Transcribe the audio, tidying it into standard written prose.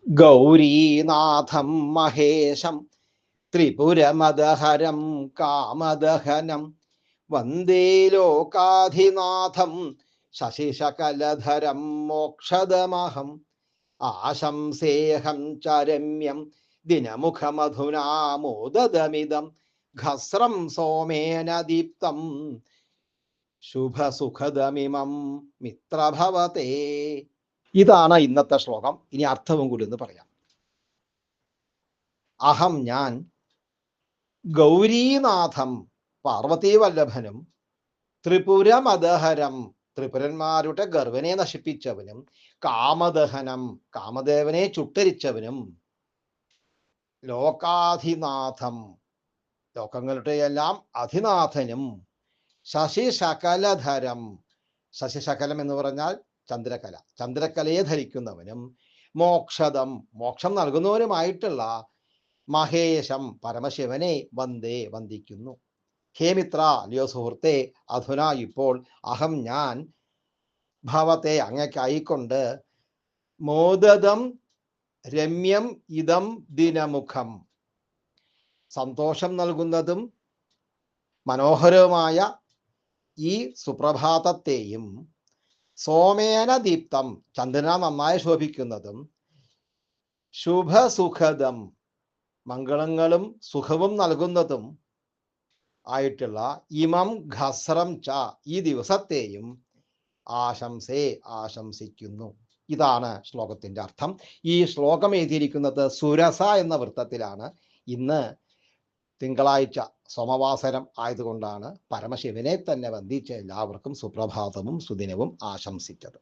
ഗൗരീനാഥം മഹേശം ത്രിപുരമദഹരം കാമദഹനം വന്ദേ ലോകാധിനാഥം ശശിശകലധരം മോക്ഷദമഹം ആശംസേഹം ച രമ്യം ദിനമുഖമധുനാ മോദതമിദം ഘസ്രം സോമേന ദീപ്തം ശുഭസുഖദമിമം മിത്രഭവതേ. ഇതാണ് ഇന്നത്തെ ശ്ലോകം. ഇനി അർത്ഥവും കൂടി ഒന്ന് പറയാം. അഹം ഞാൻ ഗൗരീനാഥം പാർവതീവല്ലഭനും ത്രിപുരമദഹരം ത്രിപുരന്മാരുടെ ഗർവനെ നശിപ്പിച്ചവനും കാമദഹനം കാമദേവനെ ചുട്ടരിച്ചവനും ലോകാധിനാഥം ലോകങ്ങളുടെ എല്ലാം അധിനാഥനും ശശിശകലധരം ശശിശകലം എന്ന് പറഞ്ഞാൽ ചന്ദ്രകല ചന്ദ്രകലയെ ധരിക്കുന്നവനും മോക്ഷദം മോക്ഷം നൽകുന്നവനുമായിട്ടുള്ള മഹേശം പരമശിവനെ വന്ദേ വന്ദിക്കുന്നു. ഹേ മിത്ര അല്ലയോ സുഹൃത്തെ, അധുന ഇപ്പോൾ അഹം ഞാൻ ഭവത്തെ അങ്ങയ്ക്കായിക്കൊണ്ട് മോദതം രമ്യം ഇതം ദിനമുഖം സന്തോഷം നൽകുന്നതും മനോഹരവുമായ ഈ സുപ്രഭാതത്തെയും സോമേന ദീപ്തം ചന്ദ്രന നന്നായി ശോഭിക്കുന്നതും ശുഭസുഖദം മംഗളങ്ങളും സുഖവും നൽകുന്നതും ആയിട്ടുള്ള ഇമം ഘസ്രം ച ഈ ദിവസത്തെയും ആശംസിക്കുന്നു. ഇതാണ് ശ്ലോകത്തിന്റെ അർത്ഥം. ഈ ശ്ലോകം എഴുതിയിരിക്കുന്നത് സുരസ എന്ന വൃത്തത്തിലാണ്. ഇന്ന് തിങ്കളാഴ്ച സോമവാസരം ആയതുകൊണ്ടാണ് പരമശിവനെ തന്നെ വന്ദിച്ച് എല്ലാവർക്കും സുപ്രഭാതവും സുദിനവും ആശംസിച്ചത്.